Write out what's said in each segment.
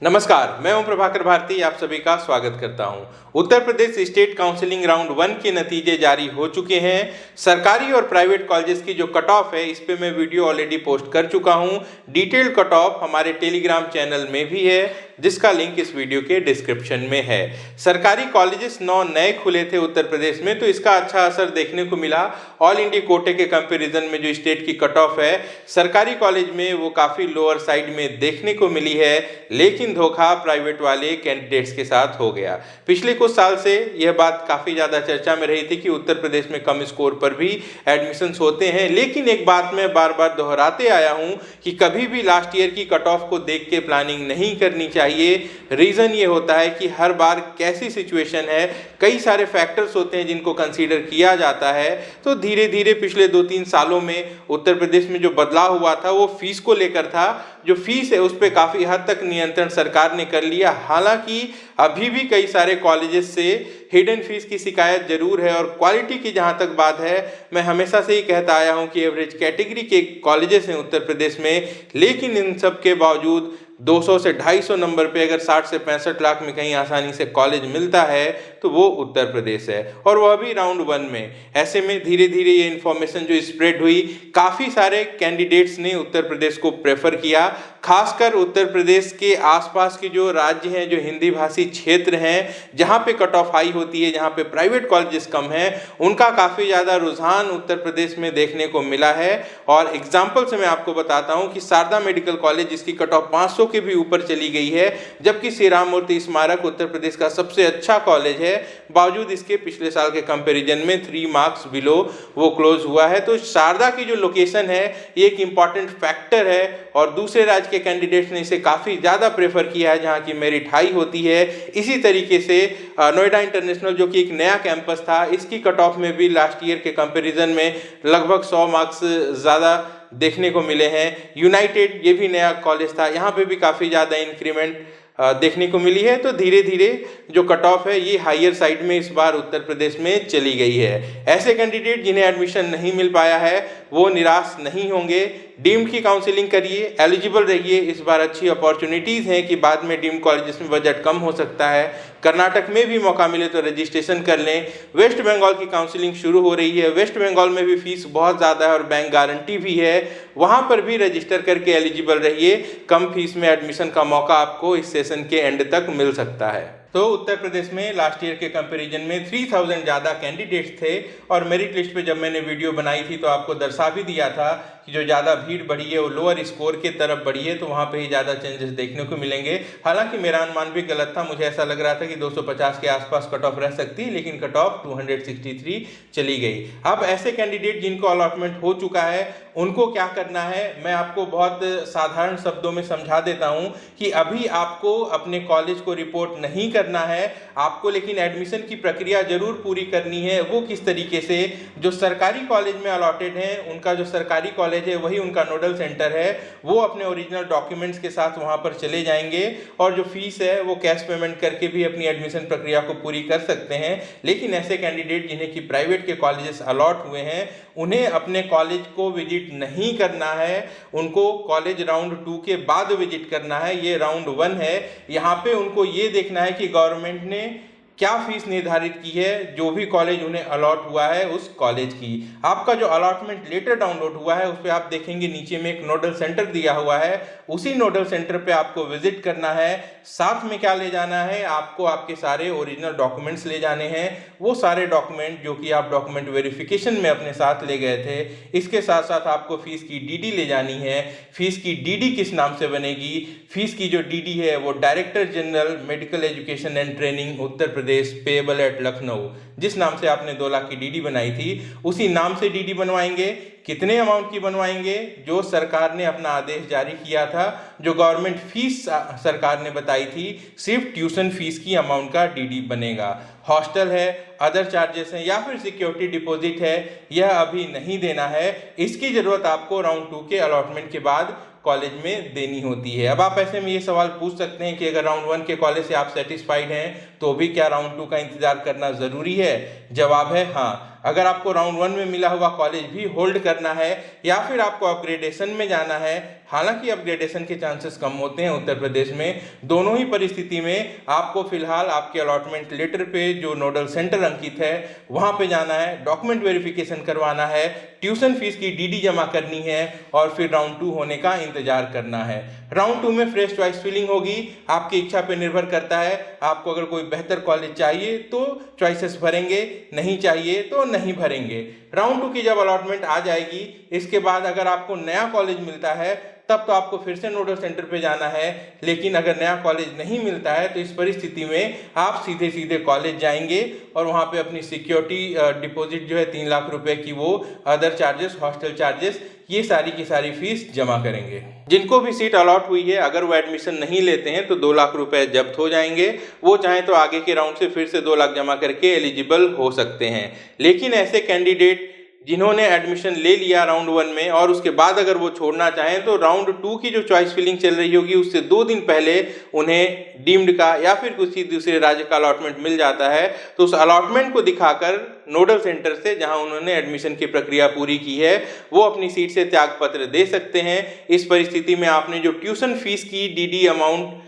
नमस्कार, मैं ओम प्रभाकर भारती आप सभी का स्वागत करता हूं। Uttar Pradesh state counselling round 1 के नतीजे जारी हो चुके हैं। सरकारी और प्राइवेट कॉलेजेस की जो कट ऑफ है इस पे मैं वीडियो ऑलरेडी पोस्ट कर चुका हूं। डिटेल्ड कट ऑफ हमारे टेलीग्राम चैनल में भी है, जिसका लिंक इस वीडियो के डिस्क्रिप्शन में है। सरकारी कॉलेजेस 9 नए खुले थे उत्तर प्रदेश में, तो इसका अच्छा असर देखने को मिला। ऑल इंडिया कोटे के कंपैरिजन में जो स्टेट की कट ऑफ है सरकारी कॉलेज में वो काफ़ी लोअर साइड में देखने को मिली है, लेकिन धोखा प्राइवेट वाले कैंडिडेट्स के साथ हो गया। पिछले कुछ साल से यह बात काफ़ी ज़्यादा चर्चा में रही थी कि उत्तर प्रदेश में कम स्कोर पर भी एडमिशन्स होते हैं, लेकिन एक बात मैं बार बार दोहराते आया हूँ कि कभी भी लास्ट ईयर की कट ऑफ को देख के प्लानिंग नहीं करनी चाहिए। रीज़न ये होता है कि हर बार कैसी सिचुएशन है, कई सारे फैक्टर्स होते हैं जिनको कंसीडर किया जाता है। तो धीरे धीरे पिछले 2-3 सालों में उत्तर प्रदेश में जो बदलाव हुआ था वो फीस को लेकर था। जो फीस है उस पर काफ़ी हद तक नियंत्रण सरकार ने कर लिया। हालांकि अभी भी कई सारे कॉलेजेस से हिडन फीस की शिकायत जरूर है, और क्वालिटी की जहां तक बात है मैं हमेशा से ही कहता आया हूं कि एवरेज कैटेगरी के कॉलेजेस हैं उत्तर प्रदेश में, लेकिन इन सब के बावजूद 200 से 250 नंबर पे अगर 60 से 65 लाख में कहीं आसानी से कॉलेज मिलता है तो वो उत्तर प्रदेश है, और वह भी राउंड 1 में। ऐसे में धीरे धीरे ये इन्फॉर्मेशन जो स्प्रेड हुई, काफ़ी सारे कैंडिडेट्स ने उत्तर प्रदेश को प्रेफर किया। खासकर उत्तर प्रदेश के आसपास के जो राज्य हैं, जो हिंदी भाषी क्षेत्र हैं, जहाँ पे कट ऑफ हाई होती है, जहाँ पे प्राइवेट कॉलेजेस कम हैं, उनका काफ़ी ज़्यादा रुझान उत्तर प्रदेश में देखने को मिला है। और एग्जाम्पल से मैं आपको बताता हूँ कि शारदा मेडिकल कॉलेज, जिसकी कट ऑफ 500 के भी ऊपर चली गई है, जबकि श्री राम मूर्ति स्मारक उत्तर प्रदेश का सबसे अच्छा कॉलेज है, बावजूद इसके पिछले साल के कंपैरिजन में 3 मार्क्स बिलो वो क्लोज हुआ है। तो शारदा की जो लोकेशन है ये एक इम्पॉर्टेंट फैक्टर है, और दूसरे राज्य के कैंडिडेट्स ने इसे काफ़ी ज़्यादा प्रेफर किया है जहाँ की मेरिट हाई होती है। इसी तरीके से नोएडा इंटरनेशनल, जो कि एक नया कैंपस था, इसकी कट ऑफ में भी लास्ट ईयर के कंपैरिजन में लगभग 100 मार्क्स ज़्यादा देखने को मिले हैं। यूनाइटेड, ये भी नया कॉलेज था, यहाँ पे भी काफ़ी ज़्यादा इंक्रीमेंट देखने को मिली है। तो धीरे धीरे जो कट ऑफ है ये हायर साइड में इस बार उत्तर प्रदेश में चली गई है। ऐसे कैंडिडेट जिन्हें एडमिशन नहीं मिल पाया है वो निराश नहीं होंगे। डीम्ड की काउंसलिंग करिए, एलिजिबल रहिए। इस बार अच्छी अपॉर्चुनिटीज़ हैं कि बाद में डीम्ड कॉलेजेस में बजट कम हो सकता है। कर्नाटक में भी मौका मिले तो रजिस्ट्रेशन कर लें। वेस्ट बंगाल की काउंसलिंग शुरू हो रही है। वेस्ट बंगाल में भी फीस बहुत ज़्यादा है और बैंक गारंटी भी है, वहाँ पर भी रजिस्टर करके एलिजिबल रहिए। कम फीस में एडमिशन का मौका आपको इस सेशन के एंड तक मिल सकता है। तो उत्तर प्रदेश में लास्ट ईयर के कंपैरिजन में 3000 ज़्यादा कैंडिडेट्स थे, और मेरिट लिस्ट पे जब मैंने वीडियो बनाई थी तो आपको दर्शा भी दिया था कि जो ज़्यादा भीड़ बढ़ी है वो लोअर स्कोर के तरफ बढ़ी है, तो वहाँ पे ही ज़्यादा चेंजेस देखने को मिलेंगे। हालांकि मेरा अनुमान भी गलत था, मुझे ऐसा लग रहा था कि 250 के आसपास कट ऑफ रह सकती है, लेकिन कट ऑफ 263 चली गई। अब ऐसे कैंडिडेट जिनको अलॉटमेंट हो चुका है उनको क्या करना है, मैं आपको बहुत साधारण शब्दों में समझा देता हूँ कि अभी आपको अपने कॉलेज को रिपोर्ट नहीं करना है आपको, लेकिन एडमिशन की प्रक्रिया जरूर पूरी करनी है। वो किस तरीके से, जो सरकारी कॉलेज में अलॉटेड है, उनका जो सरकारी कॉलेज है वही उनका नोडल सेंटर है, वो अपने ओरिजिनल डॉक्यूमेंट्स के साथ वहाँ पर चले जाएंगे, और जो फीस है वो कैश पेमेंट करके भी अपनी एडमिशन प्रक्रिया को पूरी कर सकते हैं। लेकिन ऐसे कैंडिडेट जिन्हें कि प्राइवेट के कॉलेजेस अलॉट हुए हैं उन्हें अपने कॉलेज को विजिट नहीं करना है, उनको कॉलेज राउंड 2 के बाद विजिट करना है। ये राउंड 1 है, यहाँ पे उनको ये देखना है कि गवर्नमेंट ने क्या फीस निर्धारित की है जो भी कॉलेज उन्हें अलॉट हुआ है उस कॉलेज की। आपका जो अलॉटमेंट लेटर डाउनलोड हुआ है उस पर आप देखेंगे नीचे में एक नोडल सेंटर दिया हुआ है, उसी नोडल सेंटर पे आपको विजिट करना है। साथ में क्या ले जाना है, आपको आपके सारे ओरिजिनल डॉक्यूमेंट्स ले जाने हैं। वो सारे डॉक्यूमेंट जो कि आप डॉक्यूमेंट वेरिफिकेशन में अपने साथ ले गए थे, इसके साथ साथ आपको फीस की डीडी ले जानी है। फीस की डीडी किस नाम से बनेगी, फीस की जो डीडी है वो director general medical education and training Uttar Pradesh payable eight Lucknow, जिस नाम से आपने 2 लाख की डीडी बनाई थी उसी नाम से डीडी बनवाएंगे। कितने अमाउंट की बनवाएंगे, जो सरकार ने अपना आदेश जारी किया था, जो गवर्नमेंट फीस सरकार ने बताई थी, सिर्फ ट्यूशन फीस की अमाउंट का डीडी बनेगा। हॉस्टल है, अदर चार्जेस हैं या फिर सिक्योरिटी डिपॉजिट है, यह अभी नहीं देना है। इसकी ज़रूरत आपको राउंड 2 के अलॉटमेंट के बाद कॉलेज में देनी होती है। अब आप ऐसे में ये सवाल पूछ सकते हैं कि अगर राउंड 1 के कॉलेज से आप सेटिस्फाइड हैं तो भी क्या राउंड 2 का इंतजार करना ज़रूरी है? जवाब है हाँ। अगर आपको राउंड 1 में मिला हुआ कॉलेज भी होल्ड करना है या फिर आपको अपग्रेडेशन में जाना है, हालांकि अपग्रेडेशन के चांसेस कम होते हैं उत्तर प्रदेश में, दोनों ही परिस्थिति में आपको फिलहाल आपके अलॉटमेंट लेटर पे जो नोडल सेंटर अंकित है वहां पे जाना है, डॉक्यूमेंट वेरिफिकेशन करवाना है, ट्यूशन फीस की डीडी जमा करनी है और फिर राउंड 2 होने का इंतजार करना है। राउंड 2 में फ्रेश चॉइस फिलिंग होगी, आपकी इच्छा पे निर्भर करता है। आपको अगर कोई बेहतर कॉलेज चाहिए तो चॉइसेस भरेंगे, नहीं चाहिए तो नहीं भरेंगे। राउंड 2 की जब अलॉटमेंट आ जाएगी, इसके बाद अगर आपको नया कॉलेज मिलता है तब तो आपको फिर से नोडल सेंटर पे जाना है, लेकिन अगर नया कॉलेज नहीं मिलता है तो इस परिस्थिति में आप सीधे सीधे कॉलेज जाएंगे और वहाँ पे अपनी सिक्योरिटी डिपॉजिट जो है 3 लाख रुपए की, वो अदर चार्जेस, हॉस्टल चार्जेस, ये सारी की सारी फीस जमा करेंगे। जिनको भी सीट अलॉट हुई है, अगर वो एडमिशन नहीं लेते हैं तो 2 लाख रुपए जब्त हो जाएंगे। वो चाहें तो आगे के राउंड से फिर से 2 लाख जमा करके एलिजिबल हो सकते हैं। लेकिन ऐसे कैंडिडेट जिन्होंने एडमिशन ले लिया राउंड 1 में और उसके बाद अगर वो छोड़ना चाहें तो राउंड 2 की जो चॉइस फिलिंग चल रही होगी उससे 2 दिन पहले उन्हें डीम्ड का या फिर किसी दूसरे राज्य का अलॉटमेंट मिल जाता है, तो उस अलॉटमेंट को दिखाकर नोडल सेंटर से जहां उन्होंने एडमिशन की प्रक्रिया पूरी की है वो अपनी सीट से त्यागपत्र दे सकते हैं। इस परिस्थिति में आपने जो ट्यूशन फीस की डीडी अमाउंट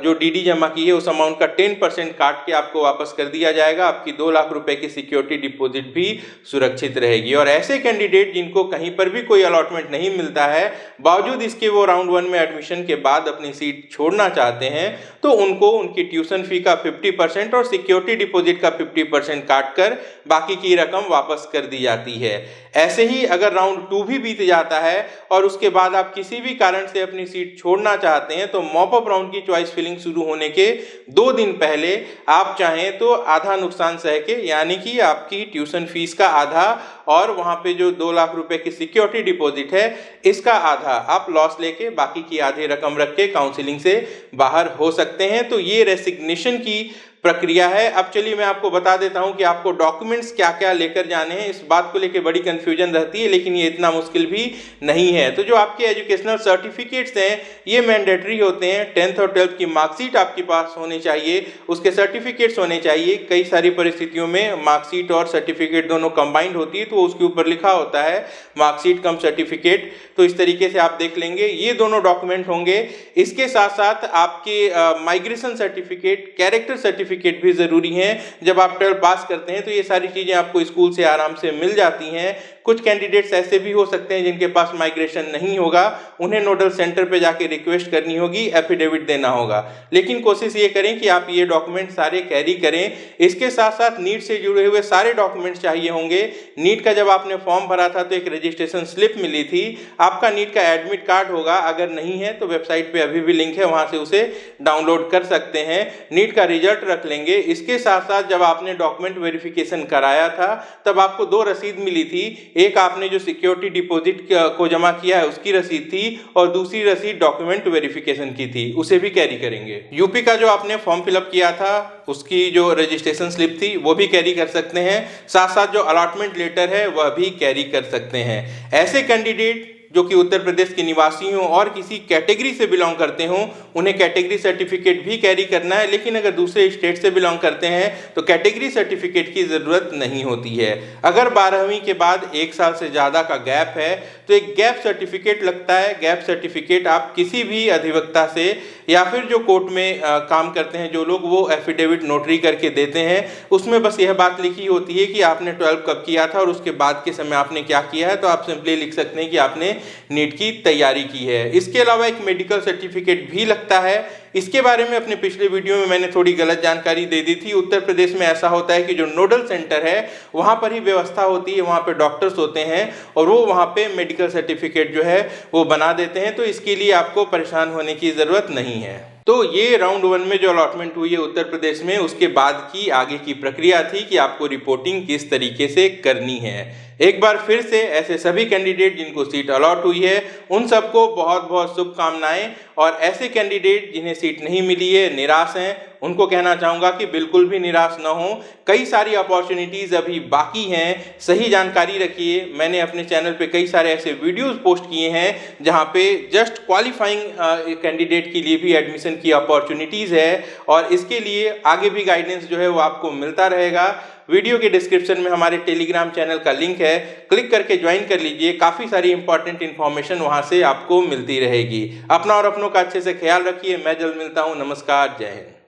जो डीडी जमा की है उस अमाउंट का 10% काट के आपको वापस कर दिया जाएगा। आपकी 2 लाख रुपए की सिक्योरिटी डिपॉजिट भी सुरक्षित रहेगी। और ऐसे कैंडिडेट जिनको कहीं पर भी कोई अलॉटमेंट नहीं मिलता है, बावजूद इसके वो राउंड 1 में एडमिशन के बाद अपनी सीट छोड़ना चाहते हैं, तो उनको उनकी ट्यूशन फी का 50% और सिक्योरिटी डिपॉजिट का 50% काट कर बाकी की रकम वापस कर दी जाती है। ऐसे ही अगर राउंड 2 भी बीत जाता है और उसके बाद आप किसी भी कारण से अपनी सीट छोड़ना चाहते हैं, तो मॉप अप राउंड की चॉइस फिलिंग शुरू होने के 2 दिन पहले आप चाहें तो आधा नुकसान सह के, यानी कि आपकी ट्यूशन फीस का आधा और वहां पे जो 2 लाख रुपए की सिक्योरिटी डिपॉजिट है इसका आधा आप लॉस लेके बाकी की आधी रकम रख के काउंसलिंग से बाहर हो सकते हैं। तो ये रेसिग्नेशन की प्रक्रिया है। अब चलिए मैं आपको बता देता हूं कि आपको डॉक्यूमेंट्स क्या क्या लेकर जाने हैं। इस बात को लेकर बड़ी कंफ्यूजन रहती है, लेकिन ये इतना मुश्किल भी नहीं है। तो जो आपके एजुकेशनल सर्टिफिकेट्स हैं ये मैंडेटरी होते हैं। 10th और 12th की मार्कशीट आपके पास होनी चाहिए, उसके सर्टिफिकेट्स होने चाहिए। कई सारी परिस्थितियों में मार्कशीट और सर्टिफिकेट दोनों कंबाइंड होती है, तो उसके ऊपर लिखा होता है मार्कशीट कम सर्टिफिकेट। तो इस तरीके से आप देख लेंगे, ये दोनों डॉक्यूमेंट होंगे। इसके साथ साथ आपके माइग्रेशन सर्टिफिकेट, कैरेक्टर सर्टिफिकेट भी जरूरी हैं। जब आप 12 पास करते हैं तो ये सारी चीजें आपको स्कूल से आराम से मिल जाती हैं। कुछ कैंडिडेट्स ऐसे भी हो सकते हैं जिनके पास माइग्रेशन नहीं होगा, उन्हें नोडल सेंटर पे जाके रिक्वेस्ट करनी होगी, एफिडेविट देना होगा। लेकिन कोशिश ये करें कि आप ये डॉक्यूमेंट सारे कैरी करें। इसके साथ साथ नीट से जुड़े हुए सारे डॉक्यूमेंट्स चाहिए होंगे। नीट का जब आपने फॉर्म भरा था तो एक रजिस्ट्रेशन स्लिप मिली थी, आपका नीट का एडमिट कार्ड होगा, अगर नहीं है तो वेबसाइट पे अभी भी लिंक है, वहां से उसे डाउनलोड कर सकते हैं। नीट का रिजल्ट रख लेंगे। इसके साथ साथ जब आपने डॉक्यूमेंट वेरिफिकेशन कराया था तब आपको 2 रसीद मिली थी। एक आपने जो सिक्योरिटी डिपॉजिट को जमा किया है उसकी रसीद थी और दूसरी रसीद डॉक्यूमेंट वेरिफिकेशन की थी, उसे भी कैरी करेंगे। यूपी का जो आपने फॉर्म फिलअप किया था उसकी जो रजिस्ट्रेशन स्लिप थी वो भी कैरी कर सकते हैं। साथ साथ जो अलॉटमेंट लेटर है वह भी कैरी कर सकते हैं। ऐसे कैंडिडेट जो कि उत्तर प्रदेश के निवासी हों और किसी कैटेगरी से बिलोंग करते हों, उन्हें कैटेगरी सर्टिफिकेट भी कैरी करना है। लेकिन अगर दूसरे स्टेट से बिलोंग करते हैं तो कैटेगरी सर्टिफिकेट की ज़रूरत नहीं होती है। अगर 12वीं के बाद 1 साल से ज़्यादा का गैप है तो एक गैप सर्टिफिकेट लगता है। गैप सर्टिफिकेट आप किसी भी अधिवक्ता से या फिर जो कोर्ट में काम करते हैं जो लोग, वो एफिडेविट नोटरी करके देते हैं। उसमें बस यह बात लिखी होती है कि आपने 12 कब किया था और उसके बाद के समय आपने क्या किया है। तो आप सिंपली लिख सकते हैं कि आपने नीट की तैयारी की है। इसके अलावा एक मेडिकल सर्टिफिकेट भी लगता है। इसके बारे में अपने पिछले वीडियो में मैंने थोड़ी गलत जानकारी दे दी थी। उत्तर प्रदेश में ऐसा होता है कि जो नोडल सेंटर है वहाँ पर ही व्यवस्था होती है, वहाँ पे डॉक्टर्स होते हैं और वो वहाँ पे मेडिकल सर्टिफिकेट जो है वो बना देते हैं। तो इसके लिए आपको परेशान होने की ज़रूरत नहीं है। तो ये राउंड 1 में जो अलॉटमेंट हुई है उत्तर प्रदेश में, उसके बाद की आगे की प्रक्रिया थी कि आपको रिपोर्टिंग किस तरीके से करनी है। एक बार फिर से ऐसे सभी कैंडिडेट जिनको सीट अलॉट हुई है उन सबको बहुत बहुत शुभकामनाएं। और ऐसे कैंडिडेट जिन्हें सीट नहीं मिली है, निराश हैं, उनको कहना चाहूँगा कि बिल्कुल भी निराश ना हो। कई सारी अपॉर्चुनिटीज़ अभी बाकी हैं, सही जानकारी रखिए। मैंने अपने चैनल पे कई सारे ऐसे वीडियोस पोस्ट किए हैं जहाँ पे जस्ट क्वालिफाइंग कैंडिडेट के लिए भी एडमिशन की अपॉर्चुनिटीज़ है और इसके लिए आगे भी गाइडेंस जो है वो आपको मिलता रहेगा। वीडियो के डिस्क्रिप्शन में हमारे टेलीग्राम चैनल का लिंक है, क्लिक करके ज्वाइन कर लीजिए। काफ़ी सारी इंपॉर्टेंट इन्फॉर्मेशन वहाँ से आपको मिलती रहेगी। अपना और अपनों का अच्छे से ख्याल रखिए। मैं जल्द मिलता हूँ। नमस्कार, जय हिंद।